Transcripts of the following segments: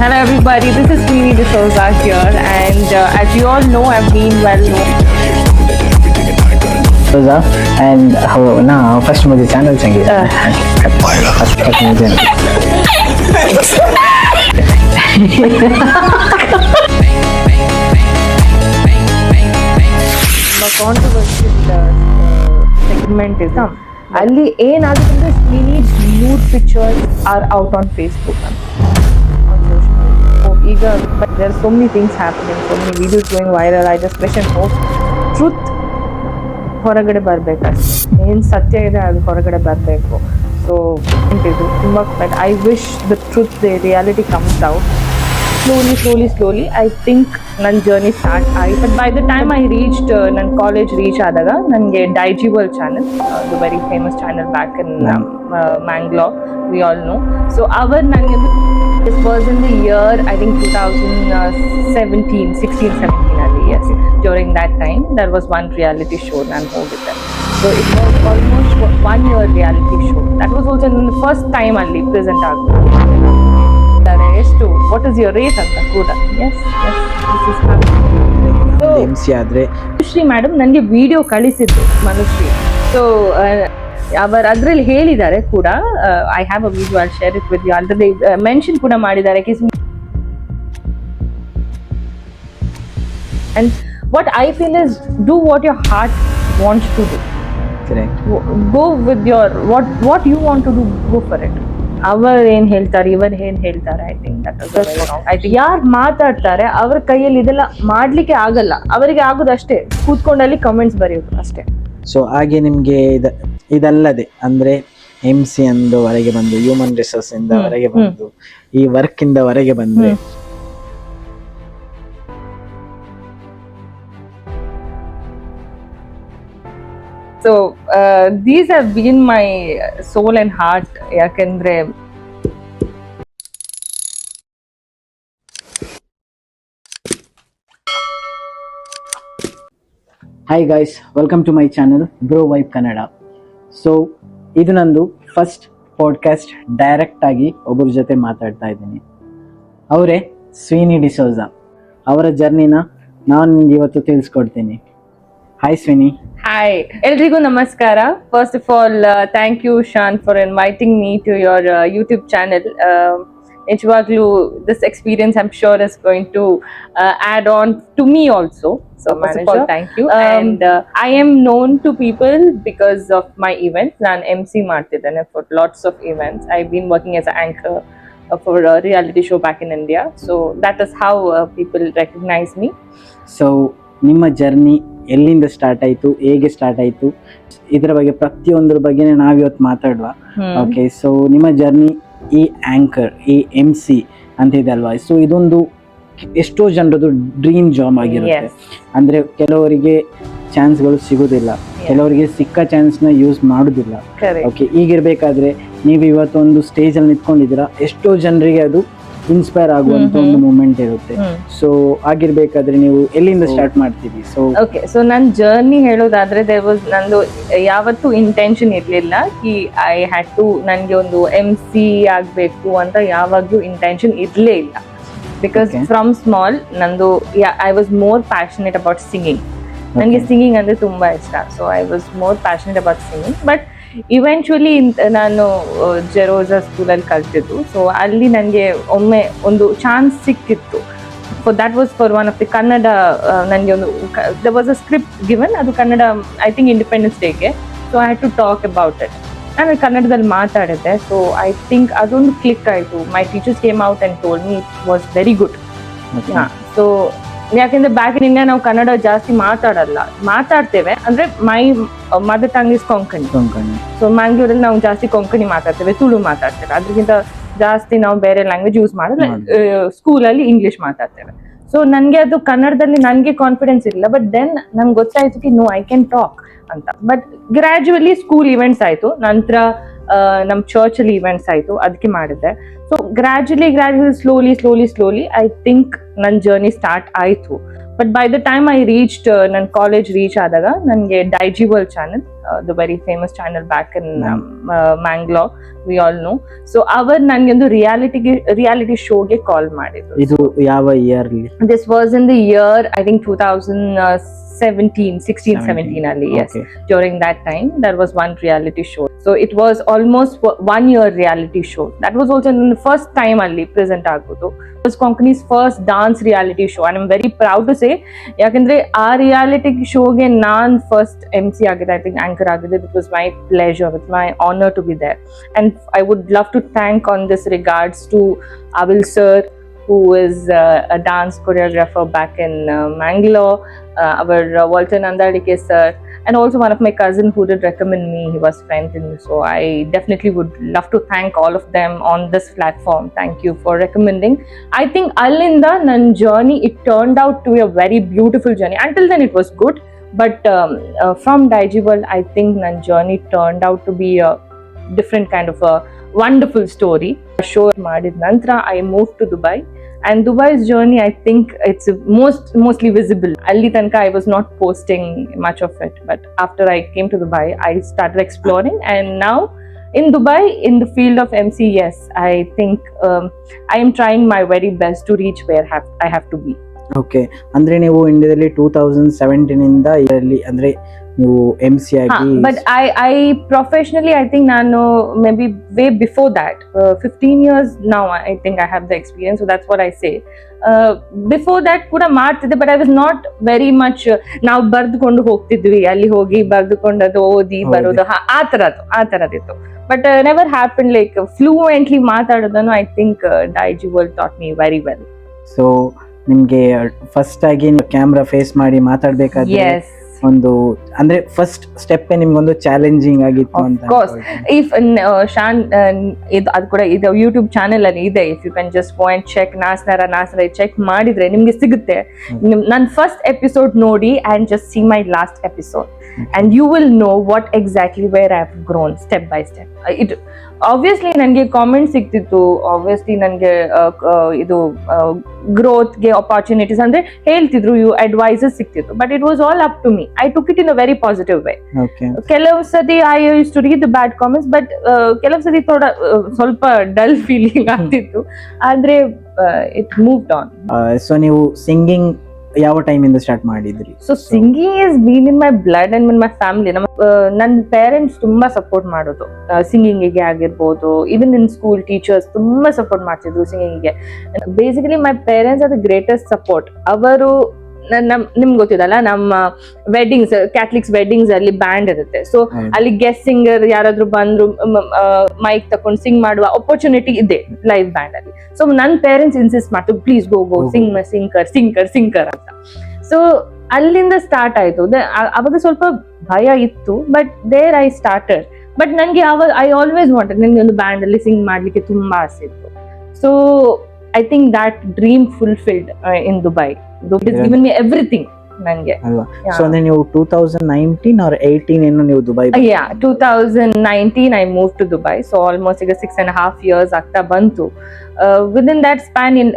Hello everybody, this is Sweeney D'Souza here, and as you all know, I've been well known. And now first मुझे channel चाहिए Controversial segment is ಅಲ್ಲಿ ಏನಾಗುತ್ತೆ Sweeney's nude pictures are out on Facebook on social media. So ಈಗ there are so many things happening, so many videos going viral. I just question truth ಹೊರಗಡೆ ಬರಬೇಕಷ್ಟೇ, ಏನು ಸತ್ಯ ಇದೆ ಅದು ಹೊರಗಡೆ ಬರಬೇಕು. ಸೊ ಇದು ತುಂಬ I wish the truth the reality comes out slowly. I think ನನ್ನ ಜರ್ನಿ ಸ್ಟಾರ್ಟ್ ಆಗಿ, but by the time I reached ನನ್ನ ಕಾಲೇಜ್ ರೀಚ್ ಆದಾಗ ನನಗೆ Daijiworld channel, the very famous channel back in Mangalore, we all know. So ಅವರು ನನಗೆ this was in the year I think 2016-17 ಅಲ್ಲಿ. Yes, during that time there was one reality show and with them. So it was almost 1 year reality show. That was also the first time alli present agtare. ಎಷ್ಟು what is your rate anta kuda? Yes, this is happening. So MC ಆದ್ರೆ Shri madam ನನಗೆ video ಕಳಿಸಿದ್ರು Manushree. So ಅವರು ಅದರಲ್ಲಿ ಹೇಳಿದ್ದಾರೆ ಕೂಡ, I have a video, I share it with you. Already mention ಕೂಡ ಮಾಡಿದ್ದಾರೆ. And what I feel is, do what your heart wants to do. correct. Go with your what you want to do, go for it. ಅವರು ಏನ್ ಹೇಳ್ತಾರೆ, ಇವರು ಏನ್ ಹೇಳ್ತಾರೆ, I think that is I think ಯಾರು ಮಾತಾಡ್ತಾರೆ ಅವ್ರ ಕೈಯಲ್ಲಿ ಇದೆಲ್ಲ ಮಾಡ್ಲಿಕ್ಕೆ ಆಗಲ್ಲ. ಅವರಿಗೆ ಆಗೋದಷ್ಟೇ ಕೂತ್ಕೊಂಡಲ್ಲಿ ಕಮೆಂಟ್ಸ್ ಬರೆಯೋದು ಅಷ್ಟೇ. ಸೊ ಹಾಗೆ ನಿಮ್ಗೆ ಇದಲ್ಲದೆ ಅಂದ್ರೆ MC ಅಂದು ಹೊರಗೆ ಬಂದು, ಹ್ಯೂಮನ್ ರಿಸೋರ್ಸ್ ಇಂದ ಹೊರಗೆ ಬಂದು, ಈ ವರ್ಕ್ ಇಂದ ಹೊರಗೆ ಬಂದ್ರೆ So these have been my soul and heart. ಯಾಕಂದ್ರೆ hi guys, welcome to my channel bro vibe Kannada. So ಇದು ನಂದು ಫಸ್ಟ್ ಪಾಡ್ಕಾಸ್ಟ್. ಡೈರೆಕ್ಟ್ ಆಗಿ ಒಬ್ಬರ ಜೊತೆ ಮಾತಾಡ್ತಾ ಇದ್ದೀನಿ. ಅವರೇ ಸ್ವೀನಿ ಡಿಸೋಜಾ. ಅವರ ಜರ್ನಿನ ನಾನು ನಿಮ್ಗೆ ಇವತ್ತು ತಿಳಿಸ್ಕೊಡ್ತೀನಿ. Hi Sweeney. Hi, ಎಲ್ರಿಗೂ ನಮಸ್ಕಾರ. First of all, thank you, Shan, for inviting me to your YouTube channel. ನಿಜವಾಗ್ಲೂ this experience I'm sure is going to add on to me also. So first of all, thank you. And I am known to people because of my events. ನಾನು MC ಮಾಡ್ತಿದ್ದೇನೆ for lots of events. I've been working as an anchor for a reality show back in India. So that is how people recognize me. So ನಿಮ್ಮ journey ಎಲ್ಲಿಂದ start ಆಯ್ತು, ಹೇಗೆ start ಆಯ್ತು, ಇದರ ಬಗ್ಗೆ ಪ್ರತಿಯೊಂದ್ರ ಬಗ್ಗೆ ನಾವಿವತ್ತು ಮಾತಾಡುವ. ಓಕೆ, ಸೊ ನಿಮ್ಮ ಜರ್ನಿ, ಈ ಆಂಕರ್, ಈ MC ಅಂತ ಇದೆ ಅಲ್ವಾ, ಸೊ ಇದೊಂದು ಎಷ್ಟೋ ಜನರದು ಡ್ರೀಮ್ ಜಾಬ್ ಆಗಿರುತ್ತೆ. ಅಂದ್ರೆ ಕೆಲವರಿಗೆ ಚಾನ್ಸ್ಗಳು ಸಿಗೋದಿಲ್ಲ, ಕೆಲವರಿಗೆ ಸಿಕ್ಕ ಚಾನ್ಸ್ನ ಯೂಸ್ ಮಾಡೋದಿಲ್ಲ. ಓಕೆ, ಈಗಿರ್ಬೇಕಾದ್ರೆ ನೀವು ಇವತ್ತೊಂದು ಸ್ಟೇಜ್ ಅಲ್ಲಿ ನಿಂತ್ಕೊಂಡಿದ್ದೀರಾ, ಎಷ್ಟೋ ಜನರಿಗೆ ಅದು ಇನ್ಸ್ಪೈರ್ ಆಗುವಂತ ಒಂದು ಮೂಮೆಂಟ್ ಇರುತ್ತೆ. ಸೊ ಆಗಿರ್ಬೇಕಾದ್ರೆ ನೀವು ಎಲ್ಲಿಂದ ಸ್ಟಾರ್ಟ್ ಮಾಡ್ತೀವಿ? ಸೊ ಓಕೆ, ಸೊ ನನ್ನ ಜರ್ನಿ ಹೇಳೋದಾದ್ರೆ ನಂದು ಯಾವತ್ತೂ ಇಂಟೆನ್ಷನ್ ಇರ್ಲಿಲ್ಲ ಕಿ ಐ ಹ್ಯಾಡ್ ಟು ನನಗೆ ಒಂದು MC ಆಗ್ಬೇಕು ಅಂತ ಯಾವಾಗ್ಲೂ ಇಂಟೆನ್ಷನ್ ಇರ್ಲೇ ಇಲ್ಲ. ಬಿಕಾಸ್ ಫ್ರಮ್ ಸ್ಮಾಲ್ ನಂದು I was more passionate about singing. ನನಗೆ ಸಿಂಗಿಂಗ್ ಅಂದ್ರೆ ತುಂಬಾ ಇಷ್ಟ. So I was more passionate about singing. But eventually ನಾನು ಜೆರೋಸಾ ಸ್ಕೂಲಲ್ಲಿ ಕಲ್ತಿದ್ದು. ಸೊ ಅಲ್ಲಿ ನನಗೆ ಒಮ್ಮೆ ಒಂದು ಚಾನ್ಸ್ ಸಿಕ್ಕಿತ್ತು. that was for one of the Kannada, ನನಗೆ ಒಂದು there was a script given, ಅದು ಕನ್ನಡ ಐ ಥಿಂಕ್ ಇಂಡಿಪೆಂಡೆನ್ಸ್ ಡೇಗೆ. So I had to talk about it. ನಾನು ಕನ್ನಡದಲ್ಲಿ ಮಾತಾಡಿದ್ದೆ. ಸೊ ಐ ಥಿಂಕ್ ಅದೊಂದು ಕ್ಲಿಕ್ ಆಯಿತು. My teachers came out and told me it was very good. So ಯಾಕೆಂದ್ರೆ back in India ನಾವು ಕನ್ನಡ ಜಾಸ್ತಿ ಮಾತಾಡ್ತೇವೆ, ಅಂದ್ರೆ my mother tongue is Konkani. So ಮ್ಯಾಂಗ್ಳೂರಲ್ಲಿ ನಾವು ಜಾಸ್ತಿ ಕೊಂಕಣಿ ಮಾತಾಡ್ತೇವೆ, ತುಳು ಮಾತಾಡ್ತೇವೆ. ಅದ್ರಕ್ಕಿಂತ ಜಾಸ್ತಿ ನಾವು ಬೇರೆ ಲ್ಯಾಂಗ್ವೇಜ್ ಯೂಸ್ ಮಾಡಿದ್ರೆ ಸ್ಕೂಲಲ್ಲಿ ಇಂಗ್ಲಿಷ್ ಮಾತಾಡ್ತೇವೆ. ಸೊ ನನಗೆ ಅದು ಕನ್ನಡದಲ್ಲಿ ನನಗೆ ಕಾನ್ಫಿಡೆನ್ಸ್ ಇರಲಿಲ್ಲ. ಬಟ್ ದೆನ್ ನಂಗೆ ಗೊತ್ತಾಯ್ತು ಕಿ ನೋ, ಐ ಕ್ಯಾನ್ ಟಾಕ್ ಅಂತ. ಬಟ್ ಗ್ರಾಜುವಲಿ ಸ್ಕೂಲ್ ಇವೆಂಟ್ಸ್ ಆಯ್ತು, ನಂತರ ನಮ್ಮ ಚರ್ಚ್ ಅಲ್ಲಿ ಇವೆಂಟ್ಸ್ ಆಯ್ತು, ಅದಕ್ಕೆ ಮಾಡಿದ್ದೆ. So gradually slowly I think ನನ್ನ ಜರ್ನಿ ಸ್ಟಾರ್ಟ್ ಆಯ್ತು. But by the time I reached ನನ್ನ ಕಾಲೇಜ್ ರೀಚ್ ಆದಾಗ ನನಗೆ Daijiworld channel, the very famous channel back in Mangalore, we all know. So our nange ಒಂದು reality show ಗೆ call ಮಾಡಿದ್ರು. ಇದು ಯಾವ ಇಯರ್ ಅಲ್ಲಿ? This was in the year I think 2017 ಅಲ್ಲಿ. Yes, Okay. during that time there was one reality show. So it was almost 1 year reality show. That was also the first time ಅಲ್ಲಿ present ಆಗೋದು. It was Konkani's first dance reality show and I'm very proud to say, ಯಾಕಂದ್ರೆ ಆ reality showಗೆ ನಾನ್ first MC ಆಗಿದೆ, I think anchor ಆಗಿದೆ. It was my pleasure, it's my honor to be there. And I would love to thank on this regards to Avil sir, who is a dance choreographer back in Mangalore, our Walter Nandadike sir, and also one of my cousin who did recommend me. He was friend in me, so I definitely would love to thank all of them on this platform. Thank you for recommending. I think allinda nan journey, it turned out to be a very beautiful journey. Until then it was good, but from Daiji World I think nan journey turned out to be a different kind of a wonderful story. Show madid nantra I moved to Dubai, and Dubai's journey I think it's mostly visible. Alli tanka I was not posting much of it, but after I came to Dubai I started exploring, and now in Dubai in the field of MC, yes, I think I am trying my very best to reach where I have to be. Okay, ಅಂದ್ರೆ ನೀವು ಇಂಡಿಯಾದಲ್ಲಿ 2017 ಇಂದ ಇದರಲ್ಲಿ ಅಂದ್ರೆ ನೀವು MC ಆಗಿ But I professionally I think nanu maybe way before that 15 years now I think I have the experience, so that's what I say. Before that ಕೂಡ ಮಾಡ್ತಿದ್ದೆ, but I was not very much ನಾವು ಬರ್ದುಕೊಂಡು ಹೋಗ್ತಿದ್ವಿ, ಅಲ್ಲಿ ಹೋಗಿ ಬರ್ದುಕೊಂಡದು ಓದಿ ಬರೋದು ಆ ತರದಿತ್ತು. But never happened like fluently ಮಾತಾಡೋದನ್ನು I think Daiji World taught me very well. So ನಿಮ್ಗೆ ಫಸ್ಟ್ ಆಗಿ ಕ್ಯಾಮ್ರಾ ಫೇಸ್ ಮಾಡಿ ಮಾತಾಡ್ಬೇಕಾದ್ರೆ Yes. ಒಂದು ಅಂದ್ರೆ ಫಸ್ಟ್ ಸ್ಟೆಪ್ ನಿಮ್ಗೊಂದು ಚಾಲೆಂಜಿಂಗ್ ಆಗಿತ್ತು ಅಂತ Of course. If Shan ಅದು ಕೂಡ ಇದು ಯೂಟ್ಯೂಬ್ ಚಾನೆಲ್ ಅಲ್ಲಿ ಇದೆ, if you can just go and check ನಾಸ್ನರ ಚೆಕ್ ಮಾಡಿದ್ರೆ ನಿಮ್ಗೆ ಸಿಗುತ್ತೆ. ನನ್ನ ಫಸ್ಟ್ ಎಪಿಸೋಡ್ ನೋಡಿ and just see my last episode and you will know what exactly where I have grown step by step. It obviously ನನಗೆ comment ಸಿಗ್ತಿತ್ತು, obviously ನನಗೆ ಇದು ಗ್ರೋತ್ಗೆ ಆಪರ್ಚುನಿಟೀಸ್ ಅಂದ್ರೆ ಹೇಳ್ತಿದ್ರು, ಅಡ್ವೈಸಸ್ ಸಿಗ್ತಿತ್ತು, but it was all up to me. I took it in a very positive way. ಕೆಲವು ಸತಿ I use to read the bad comments, but ಕೆಲವು ಸತಿ ಸ್ವಲ್ಪ ಡಲ್ ಫೀಲಿಂಗ್ ಆಗ್ತಿತ್ತು, ಆದ್ರೆ ಇಟ್ ಮೂವ್ಡ್ ಆನ್. ಸೊ ನೀವು ಸಿಂಗಿಂಗ್ ಯಾವ ಟೈಮ್ ಇಂದ ಸ್ಟಾರ್ಟ್ ಮಾಡಿದ್ರಿ? So singing is been in my blood and in my family. ನನ್ನ ಪೇರೆಂಟ್ಸ್ ತುಂಬಾ ಸಪೋರ್ಟ್ ಮಾಡೋದು ಸಿಂಗಿಂಗಿಗೆ ಆಗಿರ್ಬೋದು. ಈವನ್ ಇನ್ ಸ್ಕೂಲ್ ಟೀಚರ್ಸ್ ತುಂಬಾ ಸಪೋರ್ಟ್ ಮಾಡ್ತಿದ್ರು ಸಿಂಗಿಂಗಿಗೆ. Basically my parents are the greatest support. ಅವರು ನಿಮ್ಗೆ ಗೊತ್ತಿದಲ್ಲ, ನಮ್ಮ ವೆಡ್ಡಿಂಗ್ಸ್, ಕ್ಯಾಥಲಿಕ್ಸ್ ವೆಡ್ಡಿಂಗ್ಸ್ ಅಲ್ಲಿ ಬ್ಯಾಂಡ್ ಇರುತ್ತೆ. ಸೊ ಅಲ್ಲಿ ಗೆಸ್ಟ್ ಸಿಂಗರ್ ಯಾರಾದ್ರೂ ಬಂದ್ರು ಮೈಕ್ ತಕೊಂಡು ಸಿಂಗ್ ಮಾಡುವ ಅಪರ್ಚುನಿಟಿ ಇದೆ ಲೈವ್ ಬ್ಯಾಂಡ್ ಅಲ್ಲಿ. ಸೊ ನನ್ನ ಪೇರೆಂಟ್ಸ್ ಇನ್ಸಿಸ್ಟ್ ಮಾಡ್ತಾರೆ, ಪ್ಲೀಸ್ ಗೋ ಸಿಂಗರ್ ಅಂತ. ಸೊ ಅಲ್ಲಿಂದ ಸ್ಟಾರ್ಟ್ ಆಯ್ತು. ಅವಾಗ ಸ್ವಲ್ಪ ಭಯ ಇತ್ತು, but there I started. But ನನ್ಗೆ ಐ ಆಲ್ವೇಸ್ ವಾಂಟೆಡ್, ನನ್ಗೆ ಒಂದು ಬ್ಯಾಂಡ್ ಅಲ್ಲಿ ಸಿಂಗ್ ಮಾಡ್ಲಿಕ್ಕೆ ತುಂಬಾ ಆಸೆ ಇತ್ತು. So I think that dream fulfilled in Dubai. Dubai has given me everything. Nange. So then you 2019 or 18 ಏನು ನೀವು Dubai? Yeah, 2019 I moved to Dubai. So almost like 6.5 years ಆಗ್ತಾ ಬಂತು. Within that span in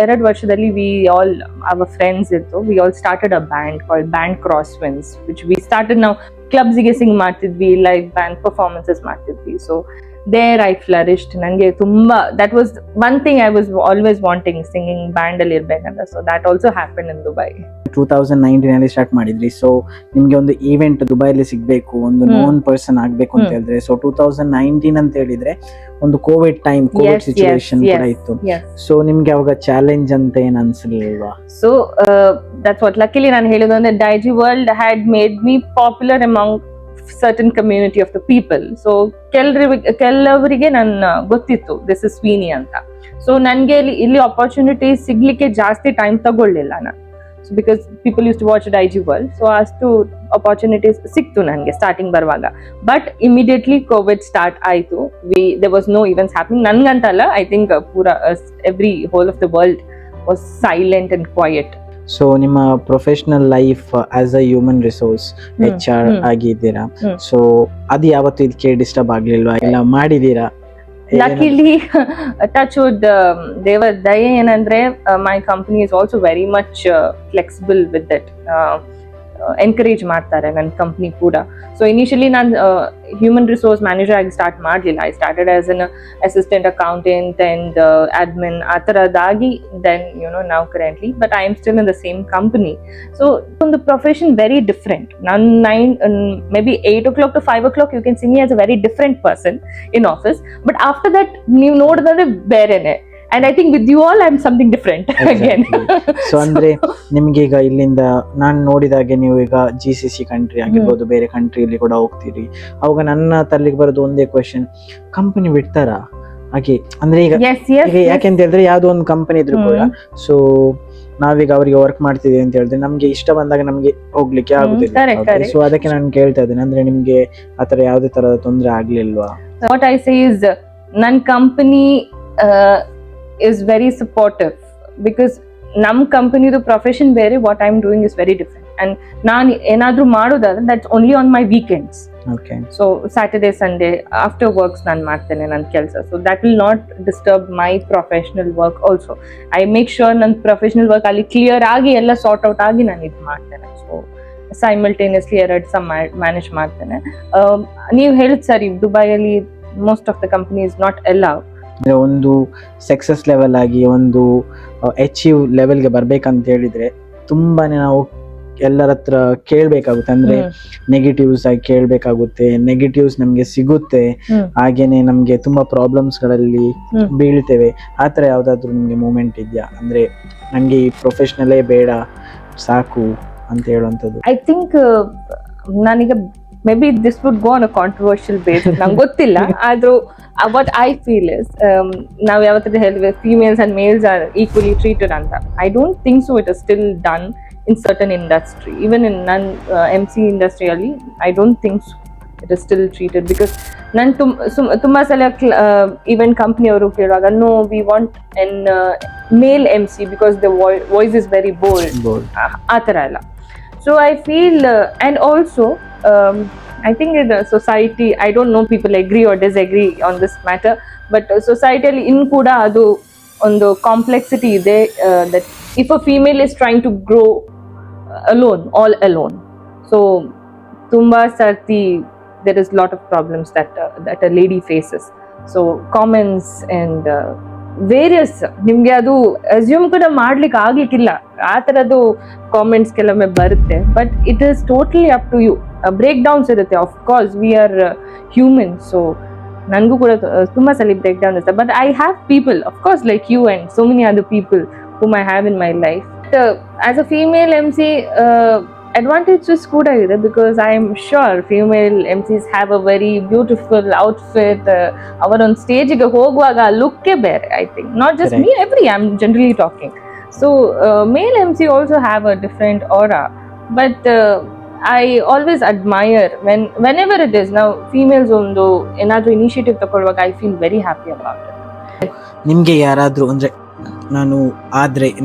ಎರಡು ವರ್ಷದಲ್ಲಿ we all our friends ಇತ್ತು, we all started a band called Band Crosswinds, which we started now clubs ಗೆ sing ಮಾಡ್ತಿದ್ವಿ, live band performances ಮಾಡ್ತಿದ್ವಿ. So there I flourished. Nange tumba, that was one thing I was always wanting, singing band ಅಲ್ಲಿ ಇರ್ಬೇಕಂತ. So that also happened in Dubai. 2019 ಅಲ್ಲಿ start ಮಾಡಿದ್ರಿ. So ನಿಮ್ಗೆ ಒಂದು event ದುಬೈಲಿ ಸಿಗ್ಬೇಕು, ಒಂದು ನೋನ್ ಪರ್ಸನ್ ಆಗ್ಬೇಕು ಅಂತ ಹೇಳಿದ್ರೆ, ಸೊ 2019 ಅಂತ ಹೇಳಿದ್ರೆ ಒಂದು ಕೋವಿಡ್ ಟೈಮ್, ಕೋವಿಡ್ ಸಿಚುವೇಶನ್ ಕೂಡ ಇತ್ತು. ಸೊ ನಿಮ್ಗೆ ಅವಾಗ ಚಾಲೆಂಜ್ ಅಂತ ಏನ್ ಅನ್ಸಲಿಲ್ವಾ? ಸೊ that's what luckily ನಾನು ಹೇಳೋದು ಅಂದ್ರೆ Daiji World had made me popular among certain community of the people. So ಕೆಲವರಿಗೆ ನನ್ನ ಗೊತ್ತಿತ್ತು ದಿಸ್ ಇಸ್ ಸ್ವೀನಿ ಅಂತ. ಸೊ ನನ್ಗೆ ಇಲ್ಲಿ ಆಪರ್ಚುನಿಟಿ ಸಿಗ್ಲಿಕ್ಕೆ ಜಾಸ್ತಿ ಟೈಮ್ ತಗೊಳ್ಳಿಲ್ಲ ನಾನು. So because people use to watch Daiji World, so ಅಷ್ಟು ಆಪರ್ಚುನಿಟೀಸ್ ಸಿಕ್ತು ನನಗೆ ಸ್ಟಾರ್ಟಿಂಗ್ ಬರುವಾಗ. ಬಟ್ ಇಮಿಡಿಯೇಟ್ಲಿ ಕೋವಿಡ್ ಸ್ಟಾರ್ಟ್ ಆಯ್ತು. there was no events happening. ನನ್ಗಂತಲ್ಲ, ಐ ಥಿಂಕ್ ಪೂರಾ every whole of the world was silent and quiet. So ನಿಮ್ಮ professional life as a human resource HR ಆಗಿದ್ದೀರಾ. So ಅದು ಯಾವತ್ತು ಇದಕ್ಕೆ ಡಿಸ್ಟರ್ಬ್ ಆಗ್ಲಿಲ್ವಾ? ಇಲ್ಲ ಮಾಡಿದೀರಾ? Luckily, touch wood, ದೇವರ ದಯೆ ಏನಂದ್ರೆ my company is also very much flexible with it. Encourage ಮಾಡ್ತಾರೆ ನನ್ನ ಕಂಪ್ನಿ ಕೂಡ. ಸೊ ಇನಿಷಿಯಲಿ ನಾನು ಹ್ಯೂಮನ್ ರಿಸೋರ್ಸ್ ಮ್ಯಾನೇಜರ್ ಆಗಿ ಸ್ಟಾರ್ಟ್ ಮಾಡಲಿಲ್ಲ. I started as an assistant accountant and admin ಆ ಥರದ್ದಾಗಿ then now currently, but I am still in the same company. So the profession very different. ನಾನು maybe 8 o'clock to 5 o'clock you can see me as a very different person in office, but after that ನೀವು ನೋಡಿದ್ರೆ ಬೇರೆನೆ. And I think with you all I'm something different again. So ಅಂದ್ರೆ ನಿಮ್ಗೆ ಈಗ ಇಲ್ಲಿಂದ ನಾನು ನೋಡಿದಾಗೆ ನೀವು ಈಗ GCC ಕಂಟ್ರಿ ಆಗಿರ್ಬೋದು, ಬೇರೆ ಕಂಟ್ರಿಯಲ್ಲಿ ಕೂಡ ಹೋಗ್ತೀರಿ. ಅವಾಗ ನನ್ನ ತಲೆಗೆ ಬರೋದು ಒಂದೇ ಕ್ವೆಶನ್, ಕಂಪನಿ ಬಿಡ್ತಾರಾ ಹಾಗೆ? ಅಂದ್ರೆ ಈಗ ಯಾಕೆಂತ ಹೇಳಿದ್ರೆ ಯಾವ್ದೋ ಒಂದು ಕಂಪನಿ ಇದ್ರು ಕೂಡ ಸೊ ನಾವೀಗ ಅವರಿಗೆ ವರ್ಕ್ ಮಾಡ್ತಿದ್ದೀವಿ ಅಂತ ಹೇಳಿದ್ರೆ ನಮ್ಗೆ ಇಷ್ಟ ಬಂದಾಗ ನಮ್ಗೆ ಹೋಗ್ಲಿಕ್ಕೆ ಆಗುದಿಲ್ಲ. ಸೊ ಅದಕ್ಕೆ ನಾನು ಕೇಳ್ತಾ ಇದ್ದೇನೆ, ಅಂದ್ರೆ ನಿಮ್ಗೆ ಆತರ ಯಾವ್ದೇ ತರದ ತೊಂದರೆ ಆಗ್ಲಿಲ್ವಾ? What I say is ನನ್ನ company is very supportive because ನಮ್ಮ ಕಂಪನಿದು ಪ್ರೊಫೆಷನ್ ಬೇರೆ, what I am doing is very different. And ನಾನು ಏನಾದ್ರೂ ಮಾಡೋದಾದ್ರೆ that's only on my weekends. So Saturday Sunday after works ನಾನು ಮಾಡ್ತೇನೆ ನನ್ನ ಕೆಲಸ. So that will not disturb my professional work also. I make sure ನನ್ನ professional work ಅಲ್ಲಿ clear ಆಗಿ ಎಲ್ಲ ಸಾರ್ಟ್ ಔಟ್ ಆಗಿ ನಾನು ಇದು ಮಾಡ್ತೇನೆ. ಸೊ ಸೈಮಲ್ಟೇನಿಯಸ್ಲಿ ಎರಡು ಸಹ ಮ್ಯಾನೇಜ್ ಮಾಡ್ತೇನೆ. ನೀವು ಹೇಳಿದ್ ಸರಿ, ದುಬೈಯಲ್ಲಿ most of the company is not allowed. ಅಂದ್ರೆ ಒಂದು ಸಕ್ಸಸ್ ಲೆವೆಲ್ ಆಗಿ ಒಂದು ಅಚೀವ್ ಲೆವೆಲ್ಗೆ ಬರ್ಬೇಕಂತ ಹೇಳಿದ್ರೆ ತುಂಬಾನೇ ನಾವು ಎಲ್ಲರ ಹತ್ರ ಕೇಳ್ಬೇಕಾಗುತ್ತೆ. ಅಂದ್ರೆ ನೆಗೆಟಿವ್ಸ್ ಆಗಿ ಕೇಳ್ಬೇಕಾಗುತ್ತೆ, ನೆಗೆಟಿವ್ಸ್ ನಮ್ಗೆ ಸಿಗುತ್ತೆ, ಹಾಗೇನೆ ನಮ್ಗೆ ತುಂಬಾ ಪ್ರಾಬ್ಲಮ್ಸ್ ಗಳಲ್ಲಿ ಬೀಳ್ತೇವೆ. ಆತರ ಯಾವ್ದಾದ್ರು ನಿಮ್ಗೆ ಮೂಮೆಂಟ್ ಇದೆಯಾ, ಅಂದ್ರೆ ನಂಗೆ ಈ ಪ್ರೊಫೆಷನಲೇ ಬೇಡ ಸಾಕು ಅಂತ ಹೇಳುವಂಥದ್ದು? ಐ ಥಿಂಕ್ ನಾನೀಗ may be this would go on a controversial basis, ನಂಗೆ ಗೊತ್ತಿಲ್ಲ. ಆದ್ರೂ what I feel is ನಾವು ಯಾವತ್ತೂ ಹೇಳಿದ್ರೆ females and males are equally treated ಅಂತ. I don't think so. It is still done in certain industry. Even in ನನ್ನ MC ಇಂಡಸ್ಟ್ರಿಯಲ್ಲಿ I don't think so it is still treated. Because ನಾನು ತುಂಬಾ ಸಲ event ಕಂಪ್ನಿಯವರು ಕೇಳುವಾಗ no we want an male MC because the voice is very bold ಆ ಥರ ಎಲ್ಲ. So I feel and also I think in the society, I don't know, people agree or disagree on this matter, but societally in kuda adu ondo complexity ide that if a female is trying to grow alone, all alone, so tumba sarti there is lot of problems that a lady faces. So comments and various ನಿಮ್ಗೆ ಅದು assume ಕೂಡ ಮಾಡ್ಲಿಕ್ಕೆ ಆಗ್ಲಿಕ್ಕಿಲ್ಲ, ಆ ಥರದ್ದು comments ಕೆಲವೊಮ್ಮೆ ಬರುತ್ತೆ. But it is totally up to you. Breakdowns ಇರುತ್ತೆ, of course we are human. So ನನಗೂ ಕೂಡ ತುಂಬ ಸಲ ಬ್ರೇಕ್ ಡೌನ್ ಇರುತ್ತೆ. But I have people, of course like you and so many other people whom I have in my life. As a female MC, advantages ಕೂಡ ಇದೆ because I am sure female MCs have a very beautiful outfit. ಅವರೊಂದು ಸ್ಟೇಜಿಗೆ ಹೋಗುವಾಗ ಲುಕ್ಕೇ ಬೇರೆ. I think not just me, I'm generally talking. So male MC also have a different aura, but I always admire whenever it is now females ಒಂದು ಏನಾದ್ರೂ initiative ತಗೊಳ್ಳುವಾಗ I feel very happy about it. ನಿಮ್ಗೆ ಯಾರಾದ್ರೂ ಅಂದ್ರೆ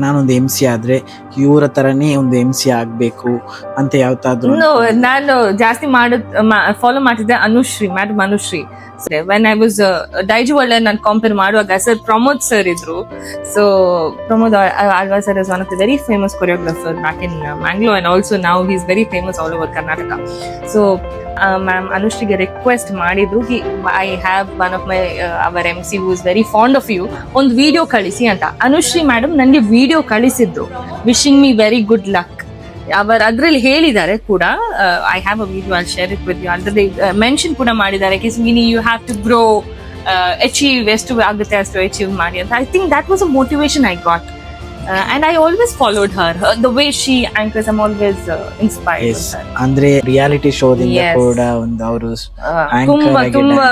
ನಾನೊಂದು MC ಆದ್ರೆ ಇವರ ತರನೇ ಒಂದು MC ಆಗ್ಬೇಕು ಅಂತ ಯಾವತ್ತಾದ್ರೂ? ನಾನು ಜಾಸ್ತಿ ಫಾಲೋ ಮಾಡ್ತಿದ್ದೆ madam Anushree. When I was Daiji World ನಾನು ಕಂಪೇರ್ ಮಾಡುವಾಗ ಸರ್ ಪ್ರಮೋದ್ ಸರ್ ಇದ್ರು. So Pramod Alvas sir is one of the very famous choreographer back in Mangalore and also now he is very famous all over Karnataka. So ma'am ಅನುಶ್ರೀಗೆ request ಮಾಡಿದ್ರು, I have one of my our MC who is very fond of you, ಒಂದು video ಕಳಿಸಿ ಅಂತ. Anushree madam ನನಗೆ video ಕಳಿಸಿದ್ರು, wishing me very good luck. ಅದ್ರಲ್ಲಿ ಹೇಳಿದ್ದಾರೆ ಕೂಡ, I have a video, I share it with you. ಅದ್ರಲ್ಲಿ ಮೆನ್ಷನ್ ಕೂಡ ಮಾಡಿದ್ದಾರೆ, you have to grow, achieve, ಎಷ್ಟು ಆಗುತ್ತೆ ಅಷ್ಟು ಅಚೀವ್ ಮಾಡಿ ಅಂತ. I think that was a motivation I got. And I always followed her. The way she anchors, I'm always inspired. Yes. ಅಂದ್ರೆ reality ಶೋದಿಂದ ಕೂಡ ಒಂದು ಅವರು ತುಂಬಾ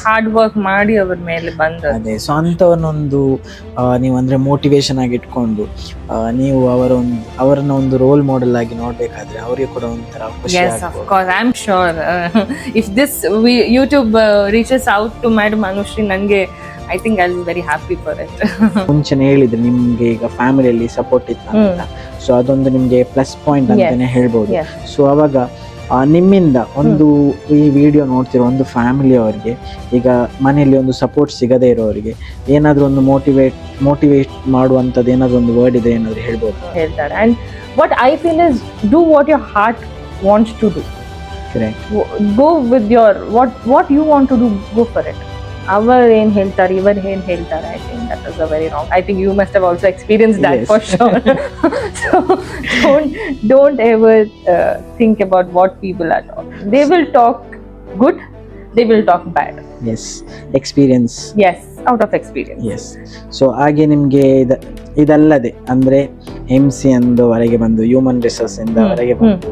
ಹಾರ್ಡ್ ವರ್ಕ್ ಮಾಡಿ ಅವ್ರ ಮೇಲೆ ಬಂದ. ಅದೇ, ಸೊ ಅಂತವನ್ನೊಂದು ನೀವು ಅಂದ್ರೆ ಮೋಟಿವೇಶನ್ ಆಗಿ ಇಟ್ಕೊಂಡು ನೀವು ಅವರನ್ನ ಒಂದು ರೋಲ್ ಮಾಡೆಲ್ ಆಗಿ ನೋಡ್ಬೇಕಾದ್ರೆ ಅವರಿಗೆ ಕೂಡ ಒಂಥರ ಖುಷಿ ಆಗುತ್ತೆ. Yes, of course. I'm sure if this YouTube reaches out to Madam Anushri, ನನಗೆ I think I'll be very happy for it. ಮುಂಚೆನೆ ಹೇಳಿದ್ರೆ ನಿಮ್ಗೆ ಈಗ ಫ್ಯಾಮಿಲಿಯಲ್ಲಿ ಸಪೋರ್ಟ್ ಇತ್ತು ಅಂತ, ಸೊ ಅದೊಂದು ನಿಮ್ಗೆ ಪ್ಲಸ್ ಪಾಯಿಂಟ್ ಅಂತಾನೆ ಹೇಳ್ಬೋದು. ಸೊ ಅವಾಗ ನಿಮ್ಮಿಂದ ಒಂದು ಈ ವಿಡಿಯೋ ನೋಡ್ತಿರೋ ಒಂದು ಫ್ಯಾಮಿಲಿ ಅವರಿಗೆ, ಈಗ ಮನೆಯಲ್ಲಿ ಒಂದು ಸಪೋರ್ಟ್ ಸಿಗದೇ ಇರೋರಿಗೆ ಏನಾದ್ರೂ ಒಂದು ಮೋಟಿವೇಟ್ ಮಾಡುವಂತದ್ದು ಏನಾದ್ರು ಒಂದು ವರ್ಡ್ ಇದೆ ಏನಾದ್ರು ಹೇಳ್ಬೋದು? ಹೇಳ್ತಾರೆ. And what I feel is, do what your heart wants to do. Correct. Go with your what you want to do, go for it. Our ಏನ್ ಹೇಳ್ತಾರೆ, ಇವರು ಏನ್ ಹೇಳ್ತಾರೆ, I think that is a very wrong. I think you must have also experienced that. Yes. For sure. So don't ever think about what people are talking. They will talk good, they will talk bad. Yes, experience. Yes, out of experience. Yes. So ಹಾಗೆ ನಿಮಗೆ ಇದಲ್ಲದೆ ಅಂದರೆ MC ಅಂದು ಹೊರಗೆ ಬಂದು human resource ಇಂದ ಹೊರಗೆ ಬಂದು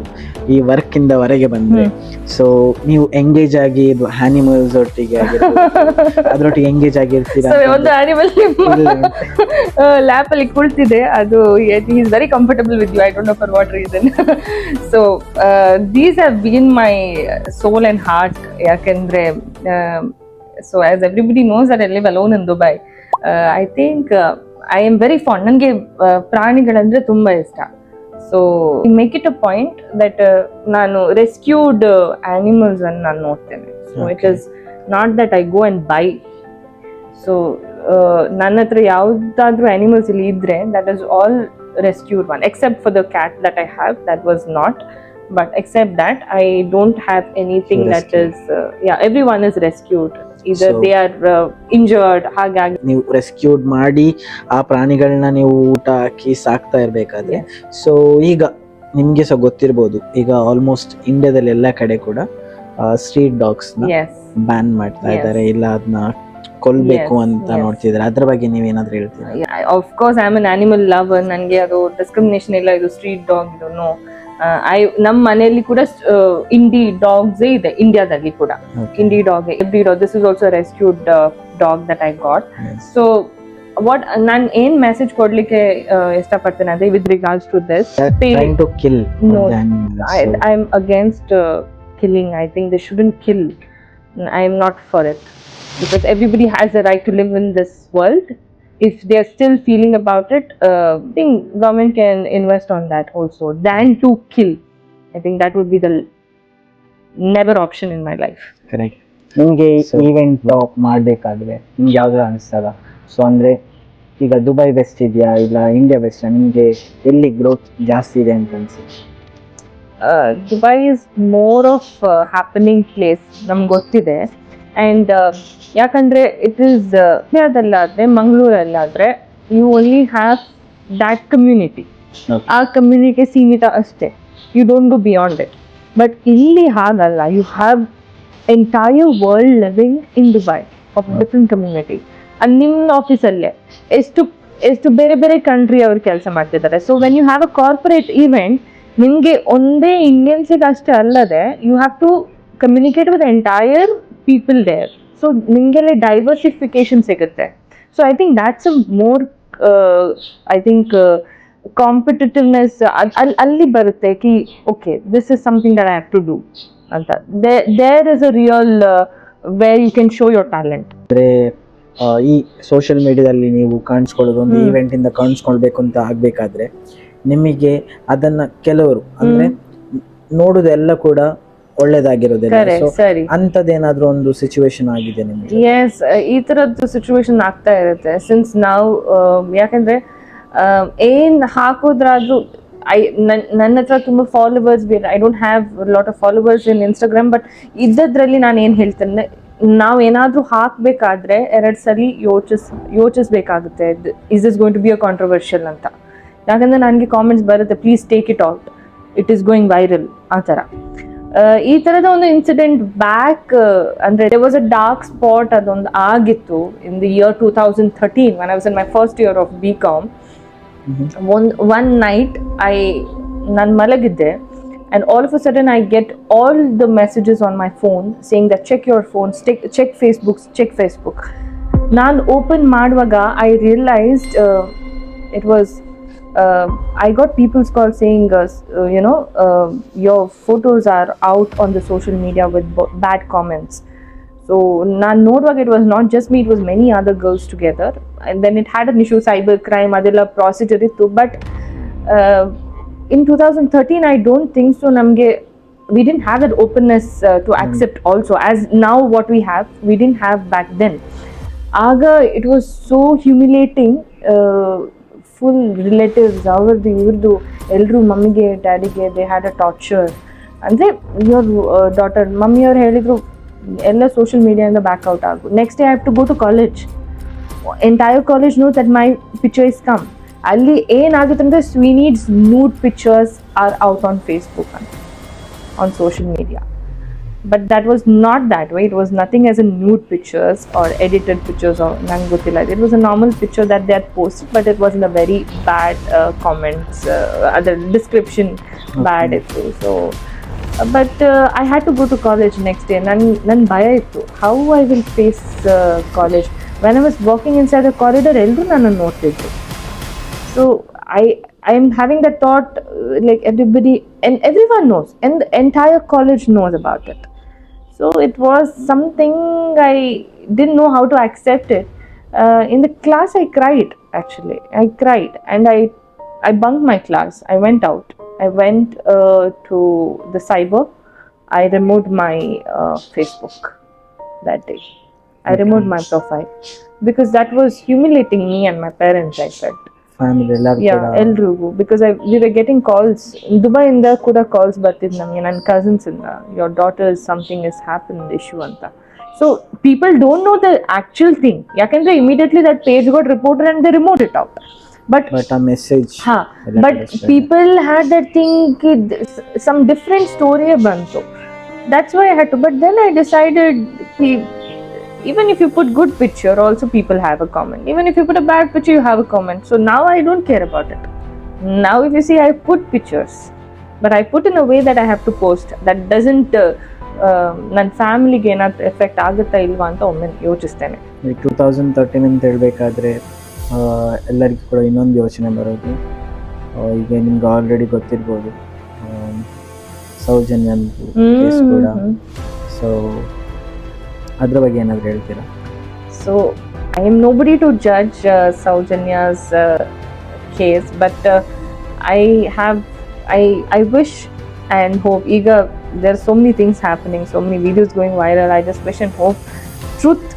ಈ ವರ್ಕ್ ಇಂದ ಹೊರಗೆ ಬಂದ್ರೆ, ಸೊ ನೀವು ಎಂಗೇಜ್ ಆಗಿ ಇದು ಆನಿಮಲ್ಸ್ ಒಟ್ಟಿಗೆ ಅದ್ರೊಟ್ಟಿಗೆ ಎಂಗೇಜ್ ಆಗಿರ್ತೀರಾ? So ಒಂದು ಆನಿಮಲ್ ಲ್ಯಾಪ್ ಅಲ್ಲಿ ಕುಳಿತಿದೆ, ಅದು he is very comfortable with you. I don't know for what reason. So these have been my soul and heart. ಯಾಕಂದ್ರೆ so as everybody knows that I live alone in Dubai. I think I am very fond. ನನಗೆ ಪ್ರಾಣಿಗಳಂದ್ರೆ ತುಂಬಾ ಇಷ್ಟ. So make it a point that ನಾನು rescued animals ಅನ್ನು ನಾನು ನೋಡ್ತೇನೆ. So it is not that I go and by. So ನನ್ನ ಹತ್ರ ಯಾವುದಾದ್ರೂ ಆನಿಮಲ್ಸ್ ಇಲ್ಲಿ ಇದ್ರೆ that is all rescued one, accept for the cat that I have, that was not. But except that, I don't have anything that is, everyone is rescued. Either they are injured, ಹಾಗಾಗಿ ನೀವು rescued ಮಾಡಿ ಆ ಪ್ರಾಣಿಗಳನ್ನ ನೀವು ಊಟ ಹಾಕಿ ಸಾಕ್ತಾ ಇರ್ಬೇಕಾದ್ರೆ, so ಈಗ ನಿಮ್ಗೆ ಸಹ ಗೊತ್ತಿರ್ಬೋದು, ಈಗ ಆಲ್ಮೋಸ್ಟ್ ಇಂಡಿಯಾದಲ್ಲಿ ಎಲ್ಲ ಕಡೆ ಕೂಡ ಸ್ಟ್ರೀಟ್ ಡಾಗ್ಸ್ ಬ್ಯಾನ್ ಮಾಡ್ತಾ ಇದ್ದಾರೆ, ಇಲ್ಲ ಅದನ್ನ ಕೊಲ್ಬೇಕು ಅಂತ ನೋಡ್ತಿದ್ದಾರೆ. ಅದ್ರ ಬಗ್ಗೆ ನೀವೇನಾದ್ರೂ ಹೇಳ್ತೀರಾ? Of course I am an animal lover. ನನಗೆ ಅದು ಡಿಸ್ಕ್ರಿಮಿನೇಷನ್ ಇಲ್ಲ, ಇದು ಸ್ಟ್ರೀಟ್ ಡಾಗ್ ಇದು ನೋ. ನಮ್ಮ ಮನೆಯಲ್ಲಿ ಕೂಡ ಇಂಡಿ ಡಾಗ್ಸ್ ಇದೆ, ಇಂಡಿಯಾದಲ್ಲಿ ಕೂಡ indie dog, every dog. This is also rescued dog that I got. So what ನಾನು ಏನ್ ಮೆಸೇಜ್ ಕೊಡ್ಲಿಕ್ಕೆ ಇಷ್ಟಪಡ್ತೇನೆ ಅಂದ್ರೆ, with regards to this, no, I am against killing. I think they shouldn't kill. I am not for it, because everybody has a right to live in this world. If they are still feeling about it, I think government can invest on that also than to kill. I think that would be the never option in my life. Correct. ನಿಮಗೆ event ಮಾಡಬೇಕಾದ್ರೆ ನಿಮ್ಗೆ ಯಾವ್ದು ಅನಿಸ್ತದ? So ಅಂದರೆ ಈಗ Dubai best ಇದೆಯಾ ಇಲ್ಲ India best? ನಿಮಗೆ ಎಲ್ಲಿ ಗ್ರೋತ್ ಜಾಸ್ತಿ ಇದೆ ಅಂತ ಅನ್ಸುತ್ತೆ? Dubai is more of happening place, ನಮ್ಗೆ ಗೊತ್ತಿದೆ. ಆ್ಯಂಡ್ ಯಾಕಂದರೆ ಇಟ್ ಈಸ್ ಇಂಡಿಯಾದಲ್ಲಾದರೆ, ಮಂಗಳೂರಲ್ಲಾದರೆ you only have that community. ಆ ಕಮ್ಯುನಿಟಿ ಸೀಮಿತ ಅಷ್ಟೇ, you don't go beyond it. But ಇಲ್ಲಿ ಹಾಗಲ್ಲ, you have entire world living in Dubai of different community. ನಿಮ್ಮ ಆಫೀಸಲ್ಲೇ ಎಷ್ಟು ಬೇರೆ ಬೇರೆ ಕಂಟ್ರಿ ಅವ್ರು ಕೆಲಸ ಮಾಡ್ತಿದ್ದಾರೆ. So when you have a corporate event, ನಿಮಗೆ ಒಂದೇ ಇಂಡಿಯನ್ಸಿಗೆ ಅಷ್ಟೇ ಅಲ್ಲದೆ you have to communicate with entire people there. So ನಿಮಗೆಲ್ಲ ಡೈವರ್ಸಿಫಿಕೇಶನ್ ಸಿಗುತ್ತೆ. So I think that's a more I think competitiveness ಅಲ್ಲಿ ಬರುತ್ತೆ ಕಿ okay this is something that I have to do ಅಂತ. There is a real where you can show your talent. ಅಂದ್ರೆ ಈ social ಮೀಡಿಯಾದಲ್ಲಿ ನೀವು ಕಾಣಿಸ್ಕೊಳ್ಳೋದು, ಒಂದು ಈವೆಂಟ್ ಇಂದ ಕಾಣಿಸ್ಕೊಳ್ಬೇಕು ಅಂತ ಆಗ್ಬೇಕಾದ್ರೆ ನಿಮಗೆ ಅದನ್ನ ಕೆಲವರು ಅಂದ್ರೆ ನೋಡುದೆಲ್ಲ ಕೂಡ ಒಳ್ಳೇದಾಗಿರೋದಿಲ್ಲ. ಸರಿ, ಅಂತದೇನಾದ್ರೂ ಒಂದು ಸಿಚುವೇಶನ್ ಆಗಿದೆ ನಿಮಗೆ? ಎಸ್, ಈ ತರದ್ದು ಸಿಚುವೇಶನ್ ಆಗ್ತಾ ಇರುತ್ತೆ ಸಿನ್ಸ್ ನಾವು. ಯಾಕಂದ್ರೆ ಏನ್ ಹಾಕೋದ್ರಾದ್ರೂ ನನ್ನ ಹತ್ರ ತುಂಬಾ ಫಾಲೋವರ್ಸ್ ಬೇರೆ. I don't have lot of followers in Instagram. But ಇದ್ದದ್ರಲ್ಲಿ ನಾನು ಏನ್ ಹೇಳ್ತೇನೆ, ನಾವು ಏನಾದ್ರೂ ಹಾಕ್ಬೇಕಾದ್ರೆ 2 ಸಲ ಯೋಚಿಸ್ಬೇಕಾಗುತ್ತೆ, is this going to be a controversial ಅಂತ. ಯಾಕಂದ್ರೆ ನನಗೆ ಕಾಮೆಂಟ್ಸ್ ಬರುತ್ತೆ, please take it out, it is going viral ಆ ಥರ. ಈ ಥರದ ಒಂದು ಇನ್ಸಿಡೆಂಟ್ ಬ್ಯಾಕ್ ಅಂದರೆ there was a dark spot ಅದೊಂದು ಆಗಿತ್ತು in the year 2013 when I was in my first year of BCom. One night ನಾನು ಮಲಗಿದ್ದೆ and all of a sudden I get all the messages on my phone saying that check your phone, check Facebook. ನಾನು open ಮಾಡುವಾಗ I realized it was I got people's calls saying, your photos are out on the social media with bad comments. So, ನಾನು ನೋಡುವಾಗ it was not just me, it was many other girls together. And then it had an issue, cyber crime, ಅದೆಲ್ಲ procedure ಇತ್ತು. But in 2013, I don't think so. We didn't have that openness to accept also. As now what we have, we didn't have back then. Aga, it was so humiliating full relatives ಅವ್ರದ್ದು ಇವ್ರದ್ದು ಎಲ್ಲರೂ ಮಮ್ಮಿಗೆ ಡ್ಯಾಡಿಗೆ they had a torture. ಅಂದರೆ your daughter ಮಮ್ಮಿಯವ್ರು ಹೇಳಿದರು ಎಲ್ಲ social ಮೀಡಿಯಾಯಿಂದ ಬ್ಯಾಕ್ಔಟ್ ಆಗು. Next day I have to go to college. Entire college know that my picture is come. ಅಲ್ಲಿ ಏನಾಗುತ್ತೆ ಅಂದರೆ ಸ್ವೀನೀಡ್ಸ್ nude pictures are out on Facebook ಅಂತ, on social media. But that was not that way. It was nothing as a nude pictures or edited pictures or nange gottilla. It was a normal picture that they had posted, but it was in a very bad comments, the description bad ittu. So but I had to go to college next day. Nan bhaya ittu, how I will face college. When I was walking inside the corridor, elru nanna notidru. So I am having that thought, like everybody and everyone knows, and the entire college knows about it. So it was something I didn't know how to accept it. In the class I cried, actually. I cried and I bunked my class. I went out. I went to the cyber. I removed my Facebook that day. I removed my profile because that was humiliating me and my parents, I felt. Family ಎಲ್ಲರೂ Yeah, ಎಲ್ರಿಗೂ. Because we were getting calls. ದುಬೈಯಿಂದ ಕೂಡ calls ಬರ್ತಿದ್ದು ನಮಗೆ, ನನ್ನ cousins ಇಂದ, your daughter something has happened issue ಅಂತ. So people don't know the actual thing. ಯಾಕಂದ್ರೆ immediately that page got reported and they removed it out. But ಆ message but people had that thing, some different story bantu. That's why I had to. But then I decided, even if you put good picture, also people have a comment. Even if you put a bad picture, you have a comment. So now I don't care about it. Now if you see, I put pictures, but I put in a way that I have to post. That doesn't ನನ್ನ ಫ್ಯಾಮಿಲಿಗೆ ಏನಾದ್ರು effect ಆಗುತ್ತಾ ಇಲ್ವಾ ಅಂತ ಒಮ್ಮೆ ಯೋಚಿಸ್ತೇನೆ. 2013 ಅಂತ ಹೇಳ್ಬೇಕಾದ್ರೆ ಎಲ್ಲರಿಗೂ ಕೂಡ ಇನ್ನೊಂದು ಯೋಚನೆ ಬರೋದು, ಈಗ ನಿಮ್ಗೆ ಆಲ್ರೆಡಿ ಗೊತ್ತಿರ್ಬೋದು ಸೌಜನ್ಯ ಕೇಸ್ ಕೂಡ. ಸೊ ಅದ್ರ ಬಗ್ಗೆ ಏನಾದ್ರು ಹೇಳ್ತೀರಾ? So I am nobody to judge Saujanya's case, but I wish and hope. Eager, there are so many things happening, so many videos going viral. I just wish and hope truth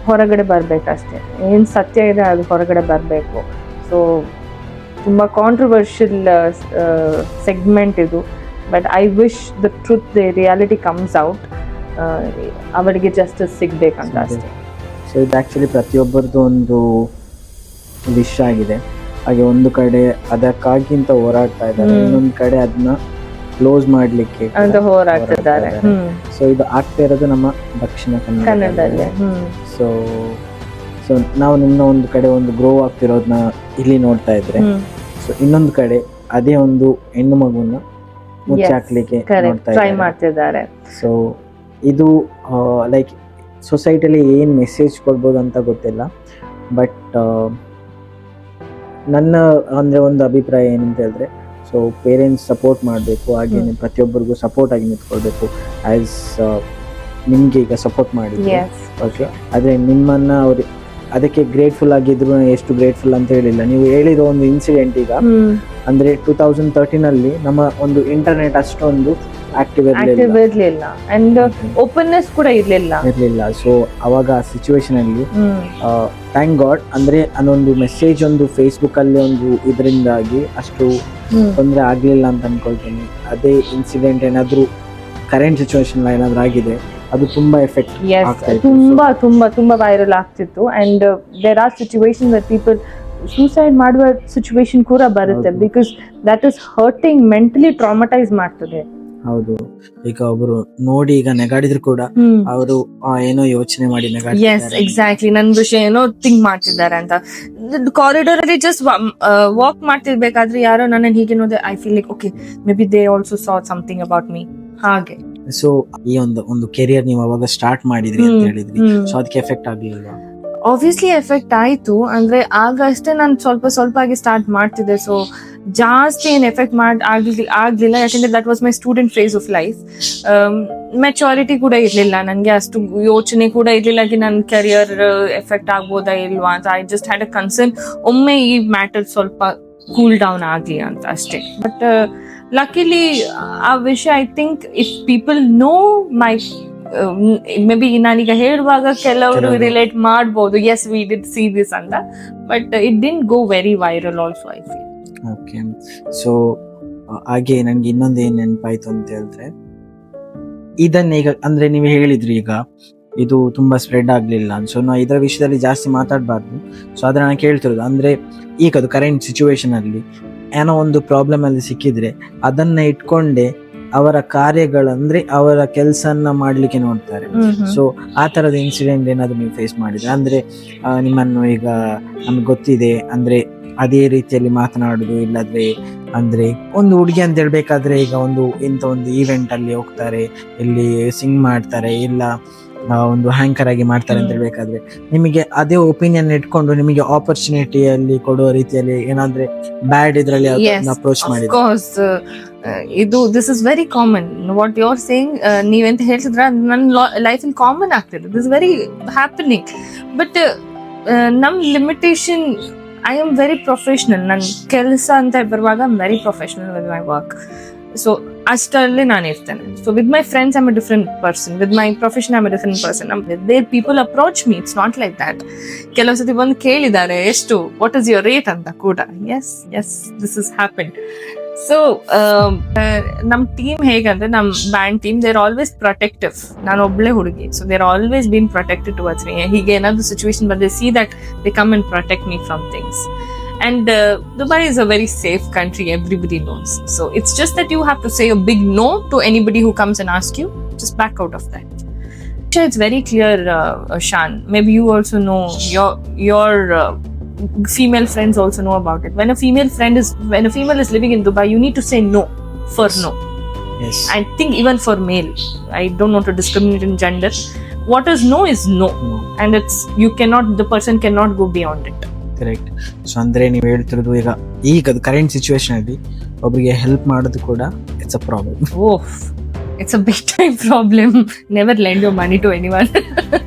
ಹೊರಗಡೆ ಬರಬೇಕಷ್ಟೇ. ಏನು ಸತ್ಯ ಇದೆ ಅದು ಹೊರಗಡೆ ಬರಬೇಕು. So ತುಂಬ controversial segment ಇದು, but I wish the truth, the reality comes out. ಅವರಿಗೆ ಜಸ್ಟಿಸ್ ಸಿಗ್ಬೇಕಂತ ಅಷ್ಟೇ. ಸೊ ಇದು ಆ್ಯಕ್ಚುಲಿ ಪ್ರತಿಯೊಬ್ಬರದ್ದು ಒಂದು ವಿಷ್ ಆಗಿದೆ. ಹಾಗೆ ಒಂದು ಕಡೆ ಅದಕ್ಕಾಗಿಂತ ಹೋರಾಡ್ತಾ ಇದ್ದಾರೆ, ಇನ್ನೊಂದು ಕಡೆ ಅದನ್ನ ಕ್ಲೋಸ್ ಮಾಡ್ಲಿಕ್ಕೆ ಅಂತ ಹೋರಾಡ್ತಿದ್ದಾರೆ. ಸೊ ಇದು ಆಗ್ತಾ ಇರೋದು ನಮ್ಮ ದಕ್ಷಿಣ ಕನ್ನಡದಲ್ಲಿ. ಸೊ ನಾವು ನಿನ್ನ ಒಂದು ಕಡೆ ಒಂದು ಗ್ರೋ ಆಗ್ತಿರೋದನ್ನ ಇಲ್ಲಿ ನೋಡ್ತಾ ಇದ್ರೆ, ಸೊ ಇನ್ನೊಂದು ಕಡೆ ಅದೇ ಒಂದು ಹೆಣ್ಣು ಮಗುವನ್ನ ಮುಚ್ಚಾಕ್ಲಿಕ್ಕೆ ಟ್ರೈ ಮಾಡ್ತಿದ್ದಾರೆ. ಸೊ ಇದು ಲೈಕ್ ಸೊಸೈಟಿಲಿ ಏನು ಮೆಸೇಜ್ ಕೊಡ್ಬೋದು ಅಂತ ಗೊತ್ತಿಲ್ಲ, ಬಟ್ ನನ್ನ ಅಂದರೆ ಒಂದು ಅಭಿಪ್ರಾಯ ಏನಂತ ಹೇಳಿದ್ರೆ, ಸೊ ಪೇರೆಂಟ್ಸ್ ಸಪೋರ್ಟ್ ಮಾಡಬೇಕು, ಹಾಗೇನೆ ಪ್ರತಿಯೊಬ್ಬರಿಗೂ ಸಪೋರ್ಟ್ ಆಗಿ ನಿಂತ್ಕೊಳ್ಬೇಕು. ಆ್ಯಸ್ ನಿಮಗೆ ಈಗ ಸಪೋರ್ಟ್ ಮಾಡಿದ್ರು, ಓಕೆ, ಆದರೆ ನಿಮ್ಮನ್ನ ಅವ್ರು ಅದಕ್ಕೆ ಗ್ರೇಟ್ಫುಲ್ ಆಗಿದ್ರು. ಎಷ್ಟು ಗ್ರೇಟ್ಫುಲ್ ಅಂತ ಹೇಳಿಲ್ಲ, ನೀವು ಹೇಳಿರೋ ಒಂದು ಇನ್ಸಿಡೆಂಟ್ ಈಗ ಅಂದರೆ 2013 ನಮ್ಮ ಒಂದು ಇಂಟರ್ನೆಟ್ ಅಷ್ಟೊಂದು ಆಕ್ಟಿವ್ ಇರಲಿಲ್ಲ ಅಂಡ್ ಓಪನ್ನೆಸ್ ಕೂಡ ಇರಲಿಲ್ಲ. ಸೊ ಅವಾಗ ಆ ಸಿಚುವೇಶನ್ ಅಲ್ಲಿ ಥ್ಯಾಂಕ್ ಗಾಡ್ ಅಂದ್ರೆ ಅದೊಂದು ಮೆಸೇಜ್ ಒಂದು ಫೇಸ್ಬುಕ್ ಅಲ್ಲಿ ಒಂದು ಇದರಿಂದಾಗಿ ಅಷ್ಟು ತೊಂದರೆ ಆಗ್ಲಿಲ್ಲ ಅಂತ ಅನ್ಕೊಳ್ತೀನಿ. ಅದೇ ಇನ್ಸಿಡೆಂಟ್ ಏನಾದ್ರು ಕರೆಂಟ್ ಸಿಚುವೇಶನ್ ಏನಾದ್ರು ಆಗಿದೆ, ಅದು ತುಂಬಾ ಎಫೆಕ್ಟ್ ತುಂಬಾ ತುಂಬಾ ತುಂಬಾ ವೈರಲ್ ಆಗ್ತಿತ್ತು. And there are situation that people suicide ಮಾಡುವ ಸಿಚುವೇಶನ್ ಕೂಡ ಬರುತ್ತೆ, because that is hurting, mentally traumatise ಮಾಡ್ತದೆ. ಹೌದು, ಈಗ ಒಬ್ರು ನೋಡಿ ಈಗ ನೆಗಾಡಿದ್ರು ಕೂಡ ಅವರು ಏನೋ ಯೋಚನೆ ಮಾಡಿ ಎಕ್ಸಾಕ್ಟ್ಲಿ ನನ್ ವಿಷಯ ಏನೋ ಥಿಂಕ್ ಮಾಡ್ತಿದ್ದಾರೆ ಅಂತ. ಕಾರಿಡಾರ್ ಅಲ್ಲಿ ಜಸ್ಟ್ ವಾಕ್ ಮಾಡ್ತಿರ್ಬೇಕಾದ್ರೆ ಯಾರೋ ನನ್ನ ಹೀಗೆ ನೋಡಿದ್ರೆ I feel like okay, may be they also saw something about me. ಹಾಗೆ ಸೊ ಈ ಒಂದು ಕೆರಿಯರ್ ನೀವು ಅವಾಗ ಸ್ಟಾರ್ಟ್ ಮಾಡಿದ್ರಿ ಅಂತ ಹೇಳಿದ್ರಿ, ಸೊ ಅದಕ್ಕೆ ಎಫೆಕ್ಟ್ ಆಗ್ಲಿಲ್ವಾ? ಆಬ್ವಿಯಸ್ಲಿ ಎಫೆಕ್ಟ್ ಆಯ್ತು. ಅಂದ್ರೆ ಆಗ ಅಷ್ಟೇ ನಾನು ಸ್ವಲ್ಪ ಆಗಿ ಸ್ಟಾರ್ಟ್ ಮಾಡ್ತಿದ್ದೆ, ಸೊ ಜಾಸ್ತಿ ಏನು ಎಫೆಕ್ಟ್ ಆಗ್ಲಿಲ್ಲ. ಯಾಕಂದ್ರೆ that was my student phase of life. Maturity ಕೂಡ ಇರ್ಲಿಲ್ಲ ನನಗೆ, ಅಷ್ಟು ಯೋಚನೆ ಕೂಡ ಇರ್ಲಿಲ್ಲ ನನ್ನ ಕೆರಿಯರ್ ಎಫೆಕ್ಟ್ ಆಗ್ಬೋದಾ ಇಲ್ವಾ ಅಂತ. I just had a concern, ಒಮ್ಮೆ ಈ ಮ್ಯಾಟರ್ ಸ್ವಲ್ಪ ಕೂಲ್ ಡೌನ್ ಆಗ್ಲಿ ಅಂತ ಅಷ್ಟೇ. ಬಟ್ ಲಕಿಲಿ ಆ ವಿಷಯ, I think if people know my maybe ನಾನೀಗ ಹೇಳುವಾಗ ಕೆಲವರು ರಿಲೇಟ್ ಮಾಡ್ಬೋದು, yes we did see this ಅಂತ, but it didn't go very viral also I feel. Okay, so ಹಾಗೆ ನನ್ಗೆ ಇನ್ನೊಂದು ಏನ್ ನೆನಪಾಯ್ತು ಅಂತ ಹೇಳಿದ್ರೆ, ಇದನ್ನ ಈಗ ಅಂದ್ರೆ ನೀವು ಹೇಳಿದ್ರಿ ಈಗ ಇದು ತುಂಬಾ ಸ್ಪ್ರೆಡ್ ಆಗ್ಲಿಲ್ಲ, ಸೊ ನಾವು ಇದರ ವಿಷಯದಲ್ಲಿ ಜಾಸ್ತಿ ಮಾತಾಡಬಾರ್ದು. ಸೊ ಅದ್ರ ನಾನು ಕೇಳ್ತಿರೋದು ಅಂದ್ರೆ, ಈಗ ಅದು ಕರೆಂಟ್ ಸಿಚುವೇಶನ್ ಅಲ್ಲಿ ಏನೋ ಒಂದು ಪ್ರಾಬ್ಲಮ್ ಅಲ್ಲಿ ಸಿಕ್ಕಿದ್ರೆ ಅದನ್ನ ಇಟ್ಕೊಂಡೆ ಅವರ ಕಾರ್ಯಗಳಂದ್ರೆ ಅವರ ಕೆಲಸನ ಮಾಡ್ಲಿಕ್ಕೆ ನೋಡ್ತಾರೆ. ಸೊ ಆ ತರದ ಇನ್ಸಿಡೆಂಟ್ ಏನಾದ್ರು ನೀವು ಫೇಸ್ ಮಾಡಿದ್ರೆ, ಅಂದ್ರೆ ನಿಮ್ಮನ್ನು ಈಗ ನಮ್ಗೆ ಗೊತ್ತಿದೆ ಅಂದ್ರೆ ಅದೇ ರೀತಿಯಲ್ಲಿ ಮಾತನಾಡುದು, ಇಲ್ಲದ್ರೆ ಅಂದ್ರೆ ಒಂದು ಹುಡುಗಿ ಅಂತ ಹೇಳ್ಬೇಕಾದ್ರೆ ಈಗ ಇಂಥ ಒಂದು ಈವೆಂಟ್ ಅಲ್ಲಿ ಹೋಗ್ತಾರೆ, ಇಲ್ಲಿ ಸಿಂಗ್ ಮಾಡ್ತಾರೆ, ಇಲ್ಲ ಒಂದು ಹ್ಯಾಂಕರ್ ಆಗಿ ಮಾಡ್ತಾರೆ ಅಂತ ಹೇಳ್ಬೇಕಾದ್ರೆ ನಿಮಗೆ ಅದೇ ಒಪಿನಿಯನ್ ಇಟ್ಕೊಂಡು ನಿಮಗೆ ಆಪರ್ಚುನಿಟಿಯಲ್ಲಿ ಕೊಡುವ ರೀತಿಯಲ್ಲಿ ಏನಾದ್ರೆ ಬ್ಯಾಡ್ ಇದ್ರಲ್ಲಿ ಅಪ್ರೋಚ್ ಮಾಡಿದ್ರೆ? ಇದು this is very common. What you are saying, ನೀವೆಂತ ಹೇಳ್ತಿದ್ರ ನನ್ನ ಲೈಫ್ ಅಲ್ಲಿ ಕಾಮನ್ ಆಗ್ತಿದೆ. This very happening. ಬಟ್ ನಮ್ limitation, I am very professional. ನನ್ನ ಕೆಲಸ ಅಂತ ಬರುವಾಗ I am very professional with my work. So ಅಷ್ಟರಲ್ಲಿ ನಾನು ಇರ್ತೇನೆ. So with my friends I am a different person, with my profession I am a different person. There people approach me, it's not like that. ಕೆಲವು ಸತಿ ಬಂದು ಕೇಳಿದ್ದಾರೆ ಎಷ್ಟು, what is your rate ಅಂತ ಕೂಡ. Yes this is happen. So ನಮ್ team ಹೇಗಂದ್ರೆ, ನಮ್ band team there always protective. ನಾನು ಒಬ್ಳೆ ಹುಡುಗಿ, so there always been protected towards me. ಹೀಗೆ ಏನಾದ್ರು ಸಿಚುವೇಶನ್ ಬಂದ್ರೆ see that they come and protect me from things. And Dubai is a very safe country, everybody knows. So it's just that you have to say a big no to anybody who comes and asks you. Just back out of that. It's very clear, Shan. Maybe you also know, your female friends also know about it. When a female is living in Dubai, you need to say no for no. Yes. I think even for male, I don't want to discriminate in gender. What is no is no. And the person cannot go beyond it. Correct. So ಅಂದ್ರೆ ನೀವು ಹೇಳ್ತಿರೋದು ಈಗ current situation ಅಲ್ಲಿ ಒಬ್ಬರಿಗೆ help ಮಾಡೋದು ಕೂಡ it's a problem. It's a big time problem. Never lend your money to anyone.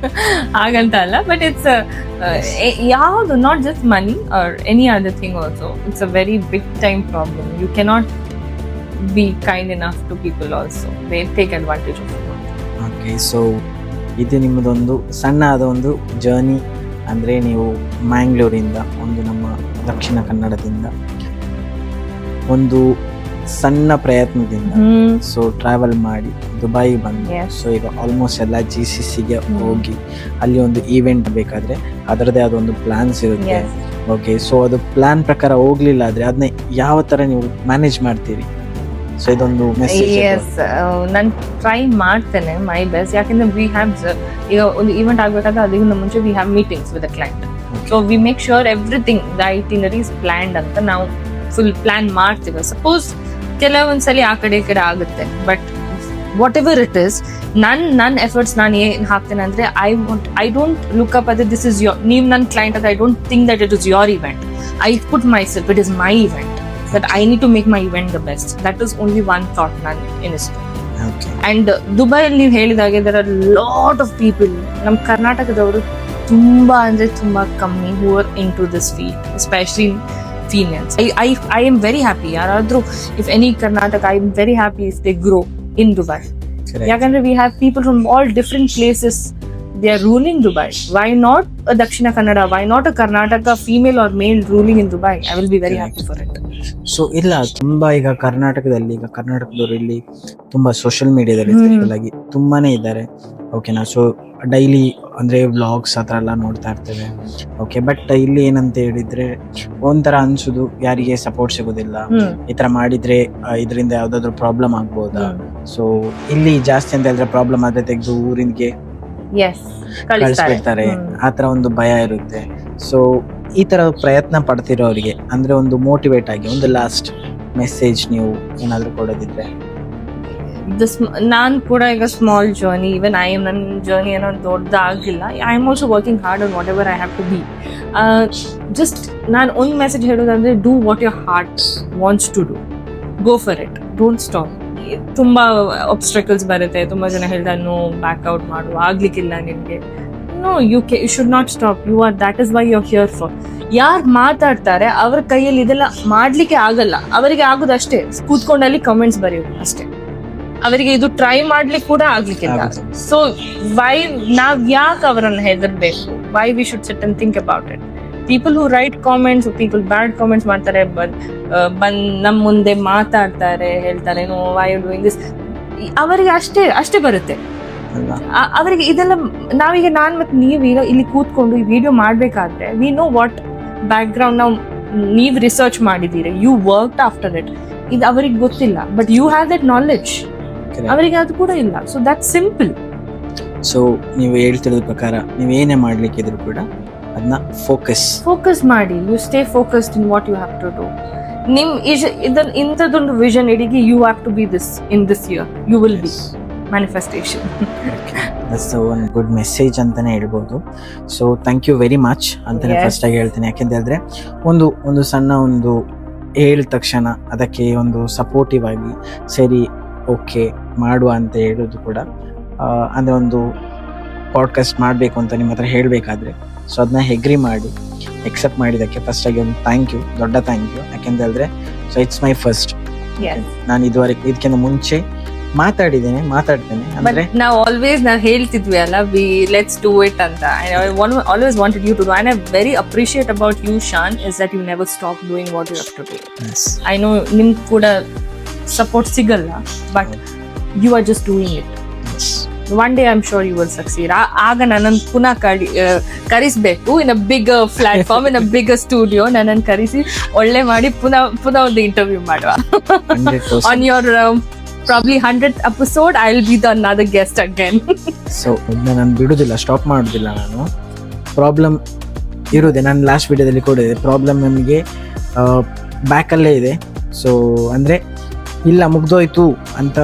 ಹಾಗಂತ ಅಲ್ಲ, ಬಟ್ ಇಟ್ಸ್ ಯಾವುದು, not just money or any other thing also. It's a very big time problem. You cannot be kind enough to people also. They take advantage of you. Okay, so ಇದು ನಿಮ್ಮದೊಂದು ಸಣ್ಣ ಆದ ಒಂದು journey. ಅಂದರೆ ನೀವು ಮ್ಯಾಂಗ್ಳೂರಿಂದ, ನಮ್ಮ ದಕ್ಷಿಣ ಕನ್ನಡದಿಂದ ಒಂದು ಸಣ್ಣ ಪ್ರಯತ್ನದಿಂದ ಸೊ ಟ್ರಾವೆಲ್ ಮಾಡಿ ದುಬೈ ಬಂದು, ಸೊ ಈಗ ಆಲ್ಮೋಸ್ಟ್ ಎಲ್ಲ GCCಗೆ ಹೋಗಿ ಅಲ್ಲಿ ಒಂದು ಈವೆಂಟ್ ಬೇಕಾದ್ರೆ ಅದರದೇ ಆದ ಒಂದು ಪ್ಲಾನ್ಸ್ ಇರುತ್ತೆ. ಓಕೆ, ಸೊ ಅದು ಪ್ಲಾನ್ ಪ್ರಕಾರ ಹೋಗ್ಲಿಲ್ಲ ಆದ್ರೆ ಅದನ್ನ ಯಾವ ತರ ನೀವು ಮ್ಯಾನೇಜ್ ಮಾಡ್ತೀರಿ? ಸೊ ಇದೊಂದು ಮೆಸೇಜ್. ನಾನು ಟ್ರೈ ಮಾಡ್ತೇನೆ ಮೈ ಬೆಸ್ಟ್. ಯಾಕಂದ್ರೆ ವಿ ಹ್ಯಾವ್ ಈಗ ಒಂದು ಈವೆಂಟ್ ಆಗ್ಬೇಕಾದ್ರೆ ಅದಕ್ಕಿಂತ ಮುಂಚೆ we have meetings with the client. So we make sure everything the itinerary is planned ಅಂತ ನಾವು ಫುಲ್ ಪ್ಲಾನ್ ಮಾಡ್ತೀವಿ. ಸಪೋಸ್ ಕೆಲವೊಂದ್ಸಲಿ ಆ ಕಡೆ ಈ ಕಡೆ ಆಗುತ್ತೆ, but what ever it is, ನನ್ನ ಎಫರ್ಟ್ಸ್ ನಾನು ಏನ್ ಹಾಕ್ತೇನೆ ಅಂದ್ರೆ, ಐ ಡೋಂಟ್ ಲುಕ್ ಅಪ್ ಅದೇ ದಿಸ್ ಇಸ್ ಯೋರ್, ನೀವು ನನ್ನ ಕ್ಲೈಂಟ್ ಅಂತ I don't think that it is your event. I put my self, it is my event, that I need to make my event the best. That is only one thought ನಾನು ಎನಿಸ್ತು. And Dubai ಅಲ್ಲಿ ನೀವು ಹೇಳಿದಾಗೆ there are lot of people, ನಮ್ಮ ಕರ್ನಾಟಕದವರು ತುಂಬಾ ಅಂದ್ರೆ ತುಂಬಾ ಕಮ್ಮಿ who are into this field, especially females. I am very happy. ಯಾರಾದ್ರೂ if any Karnataka, I am very happy if they grow in Dubai. ಯಾಕಂದ್ರೆ we have people from all different places. They are ruling Dubai. Why not a Dakshina Kannada? Why not a Karnataka female or male ruling in Dubai? I will be very happy for it. So ಇಲ್ಲ, ತುಂಬಾ ಈಗ ಕರ್ನಾಟಕದವರು ಇಲ್ಲಿ ತುಂಬಾ social ಮೀಡಿಯಾದಲ್ಲಿ special ಆಗಿ ತುಂಬಾನೇ ಇದ್ದಾರೆ. ಓಕೆನಾ? ಸೊ ಡೈಲಿ ಅಂದ್ರೆ ವ್ಲಾಗ್ಸ್ ಆ ಥರ ಎಲ್ಲ ನೋಡ್ತಾ ಇರ್ತೇವೆ. ಓಕೆ, ಬಟ್ ಇಲ್ಲಿ ಏನಂತ ಹೇಳಿದ್ರೆ ಒಂಥರ ಅನ್ಸುದು, ಯಾರಿಗೆ ಸಪೋರ್ಟ್ ಸಿಗೋದಿಲ್ಲ, ಈ ತರ ಮಾಡಿದ್ರೆ ಇದರಿಂದ ಯಾವ್ದಾದ್ರು ಪ್ರಾಬ್ಲಮ್ ಆಗ್ಬೋದಾ? ಸೊ ಇಲ್ಲಿ ಜಾಸ್ತಿ ಅಂತ ಹೇಳಿದ್ರೆ ಪ್ರಾಬ್ಲಮ್ ಆದ್ರೆ ತೆಗೆದು ಊರಿಗೆ ಕಳಿಸ್ಬಿಡ್ತಾರೆ, ಆತರ ಒಂದು ಭಯ ಇರುತ್ತೆ. ಸೊ ಈ ತರ ಪ್ರಯತ್ನ ಪಡ್ತಿರೋರಿಗೆ ಅಂದ್ರೆ ಒಂದು ಮೋಟಿವೇಟ್ ಆಗಿ ಒಂದು ಲಾಸ್ಟ್ ಮೆಸೇಜ್ ನೀವು ಏನಾದ್ರು ಕೊಡೋದಿದ್ರೆ? ನಾನ್ ಕೂಡ ಈಗ ಸ್ಮಾಲ್ ಜರ್ನಿ, ಇವನ್ ನನ್ನ ಜರ್ನಿ ಏನೋ ದೊಡ್ಡದಾಗಿಲ್ಲ. I am also working hard on whatever I have to be. Just ನಾನು ಒಂದು ಮೆಸೇಜ್ ಹೇಳೋದಂದ್ರೆ, do what your heart wants to do, go for it, don't stop. ತುಂಬಾ ಆಬ್ಸ್ಟ್ರಕಲ್ಸ್ ಬರುತ್ತೆ, ತುಂಬಾ ಜನ ಹೇಳ್ದ ನೋ, ಬ್ಯಾಕ್ ಔಟ್ ಮಾಡು, ಆಗ್ಲಿಕ್ಕಿಲ್ಲ ನಿನ್ಗೆ. No, you should not stop. You are, that is why you are here for. ಯಾರು ಮಾತಾಡ್ತಾರೆ ಅವ್ರ ಕೈಯಲ್ಲಿ ಇದೆಲ್ಲ ಮಾಡ್ಲಿಕ್ಕೆ ಆಗಲ್ಲ. ಅವರಿಗೆ ಆಗೋದಷ್ಟೇ ಕೂತ್ಕೊಂಡಲ್ಲಿ ಕಮೆಂಟ್ಸ್ ಬರೆಯೋದು ಅಷ್ಟೇ. ಅವರಿಗೆ ಇದು ಟ್ರೈ ಮಾಡ್ಲಿಕ್ಕೆ ಕೂಡ ಆಗ್ಲಿಕ್ಕಿಲ್ಲ. ಸೊ ವೈ ನಾವ್ ಯಾಕೆ ಅವರನ್ನ ಹೆದರ್ಬೇಕು? Why we should sit and think about it. People who write comments, people bad comments ಮಾಡ್ತಾರೆ, ಬಂದ್ ನಮ್ ಮುಂದೆ ಮಾತಾಡ್ತಾರೆ, ಹೇಳ್ತಾರೆ no why you doing this, ಅವರಿಗೆ ಅಷ್ಟೇ ಬರುತ್ತೆ ಅವರಿಗೆ. ಇದೆಲ್ಲ ನಾವೀಗ ನಾನ್ ಮತ್ತೆ ನೀವೀಗ ಇಲ್ಲಿ ಕೂತ್ಕೊಂಡು ಈ ವಿಡಿಯೋ ಮಾಡ್ಬೇಕಾದ್ರೆ we know what background ನಾವು ನೀವ್ ರಿಸರ್ಚ್ ಮಾಡಿದೀರಿ, ಯು ವರ್ಕ್ ಆಫ್ಟರ್ ಇಟ್. ಇದು ಅವರಿಗೆ ಗೊತ್ತಿಲ್ಲ, but you have that knowledge, ಅವರಿಗೆ ಅದು ಕೂಡ ಇಲ್ಲ. So that simple. ಸೊ ನೀವು ಹೇಳ್ತಿರೋದ್ರ ಪ್ರಕಾರ ನೀವೇನೇ ಮಾಡ್ಲಿಕ್ಕಿದ್ರು ಕೂಡ ಅದನ್ನ ಫೋಕಸ್ ಮಾಡಿ. You stay focused in what you have to do. ನಿಮ್ ಇಂಥದ್ದೊಂದು ವಿಷನ್ ಇಡಿಗೆ you have to be this in this year, you will be manifestation. That's ಒಂದು ಗುಡ್ ಮೆಸೇಜ್ ಅಂತಾನೆ ಹೇಳ್ಬೋದು. So thank you very much ಅಂತಾನೆ first ಆಗಿ ಹೇಳ್ತೀನಿ. ಯಾಕೆಂತ ಹೇಳಿದ್ರೆ ಒಂದು ಸಣ್ಣ ಒಂದು ಹೇಳಿದ ತಕ್ಷಣ ಅದಕ್ಕೆ ಒಂದು ಸಪೋರ್ಟಿವ್ ಆಗಿ ಸರಿ ಓಕೆ ಮಾಡುವ ಅಂತ ಹೇಳೋದು ಕೂಡ, ಅಂದರೆ ಒಂದು ಪಾಡ್ಕಾಸ್ಟ್ ಮಾಡಬೇಕು ಅಂತ ನಿಮ್ಮ ಹತ್ರ ಹೇಳಬೇಕಾದ್ರೆ ಸೊ ಅದನ್ನ ಎಗ್ರಿ ಮಾಡಿ ಎಕ್ಸೆಪ್ಟ್ ಮಾಡಿದ್ದಕ್ಕೆ ಫಸ್ಟ್ ಆಗಿ ಒಂದು ಥ್ಯಾಂಕ್ ಯು, ದೊಡ್ಡ ಥ್ಯಾಂಕ್ ಯು. ಯಾಕೆಂತ ಹೇಳಿದ್ರೆ ಸೊ ಇಟ್ಸ್ ಮೈ ಫಸ್ಟ್. ನಾನು ಇದುವರೆಗೆ ಇದಕ್ಕಿಂತ ಮುಂಚೆ ಮಾತಾಡ್ತೇನೆ ಅಂದ್ರೆ ನಾವು ಆಲ್ವೇಸ್ ನಾವು ಹೇಳ್ತಿದ್ವಿ ಅಲ್ಲ, ವಿ ಲೆಟ್ಸ್ ಡೂ ಇಟ್ ಅಂತ. Always wanted you to do, and I very appreciate about you Shaan is that you never stop doing what you have to do. I know ನಿಮ್ ಕೂಡ ಸಪೋರ್ಟ್ ಸಿಗಲ್ಲ, but you are just doing it. One day I am sure you will succeed. ಆಗ ನನ್ನನ್ನು ಪುನಃ ಕರೆಸ್ಬೇಕು in a big platform, in a big studio. ನನ್ನನ್ನು ಕರೆಸಿ ಒಳ್ಳೆ ಮಾಡಿ ಪುನಃ ಒಂದು ಇಂಟರ್ವ್ಯೂ ಮಾಡುವ. On your probably 100th episode I will be the another guest again. So ನಾನು ಬಿಡುದಿಲ್ಲ, ಸ್ಟಾಪ್ ಮಾಡುದಿಲ್ಲ. ನಾನು ಪ್ರಾಬ್ಲಮ್ ಇರೋದೆ, ನಾನು ಲಾಸ್ಟ್ ವಿಡಿಯೋದಲ್ಲಿ ಕೂಡ ಇದೆ, ಪ್ರಾಬ್ಲಮ್ ನಮಗೆ ಬ್ಯಾಕಲ್ಲೇ ಇದೆ. ಸೊ ಅಂದರೆ ಇಲ್ಲ ಮುಗ್ದೋಯ್ತು ಅಂತ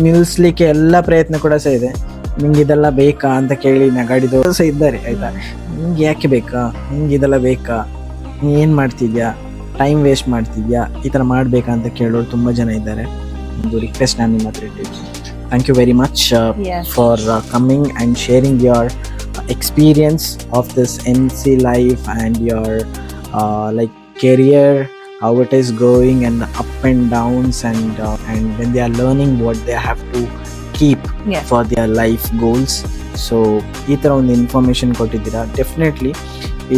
ನಿಲ್ಲಿಸ್ಲಿಕ್ಕೆ ಎಲ್ಲ ಪ್ರಯತ್ನ ಕೂಡ ಸಹ ಇದೆ. ನಿಂಗೆ ಇದೆಲ್ಲ ಬೇಕಾ ಅಂತ ಕೇಳಿ ನಗಾಡಿದವರು ಸಹ ಇದ್ದಾರೆ, ಆಯಿತಾ. ನಿಂಗೆ ಯಾಕೆ ಬೇಕಾ, ನಿಂಗೆ ಇದೆಲ್ಲ ಬೇಕಾ, ನೀ ಏನು ಮಾಡ್ತಿದ್ಯಾ, ಟೈಮ್ ವೇಸ್ಟ್ ಮಾಡ್ತಿದ್ಯಾ, ಈ ಥರ ಮಾಡಬೇಕಾ ಅಂತ ಕೇಳೋರು ತುಂಬ ಜನ ಇದ್ದಾರೆ. ಒಂದು ರಿಕ್ವೆಸ್ಟ್ ನಾನು ನಿಮ್ಮ ಹತ್ರ ಇಟ್ಟಿದ್ದೀನಿ. Thank you very much for coming and sharing your experience of this MC life and your like career, how it is going and up and downs, and when they are learning what they have to keep for their life goals. So ಈ ಥರ ಒಂದು information ಕೊಟ್ಟಿದ್ದೀರಾ. Definitely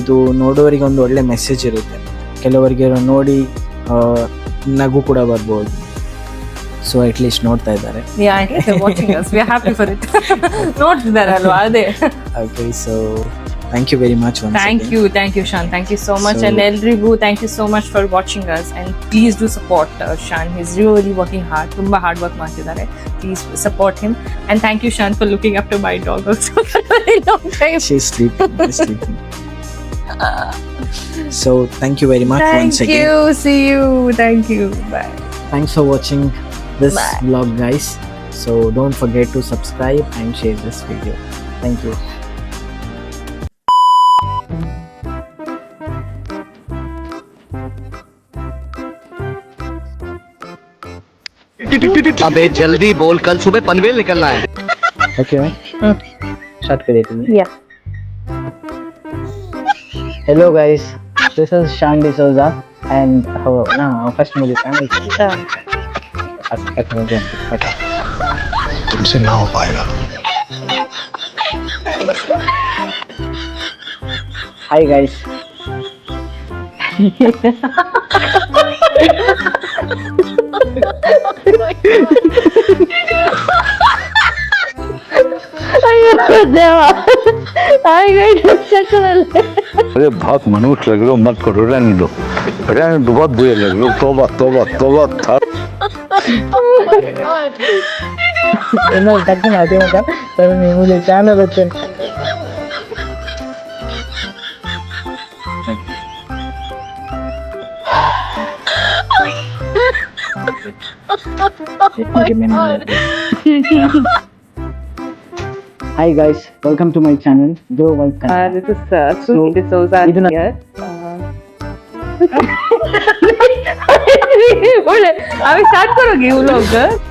ಇದು ನೋಡೋರಿಗೆ ಒಂದು ಒಳ್ಳೆ message ಇರುತ್ತೆ. ಕೆಲವರಿಗೆ ನೋಡಿ ನಗು ಕೂಡ ಬರ್ಬೋದು. ಸೊ ಅಟ್ ಲೀಸ್ಟ್ ನೋಡ್ತಾ ಇದ್ದಾರೆ. ನೋಡ್ತಿದ್ದಾರಲ್ವಾ, ಅದೇ. Okay, so thank you very much. Thank you Shan, thank you so much. And ಎಲ್ರಿಗೂ thank you so much for watching us, and please do support Shan. He's really working hard, ತುಂಬಾ hard work ಮಾಡ್ತಿದ್ದಾರೆ. Please support him, and thank you Shan for looking after my dog also for a very long time. She's sleeping. So thank you very much once again. Thank you, see you, thank you, bye. Thanks for watching this vlog, guys. So don't forget to subscribe and share this video. Thank you. अबे जल्दी बोल, कल सुबह पनवेल निकलना है. Okay. Start कर देते हैं. Yeah. Hello guys, this is Shan D'Souza and first मुझे family तुमसे ना हो पाएगा. Hi guys. अरे बहुत मनुष्य लग रहे हो, मत करो, रहने दो, बहुत बुरे लग रहे हो. तौबा तौबा तौबा था. मुझे चैनल बच्चे Hi guys, welcome to my channel. This is Suki D'Souza here. अभी स्टार्ट करोगे वो लोग?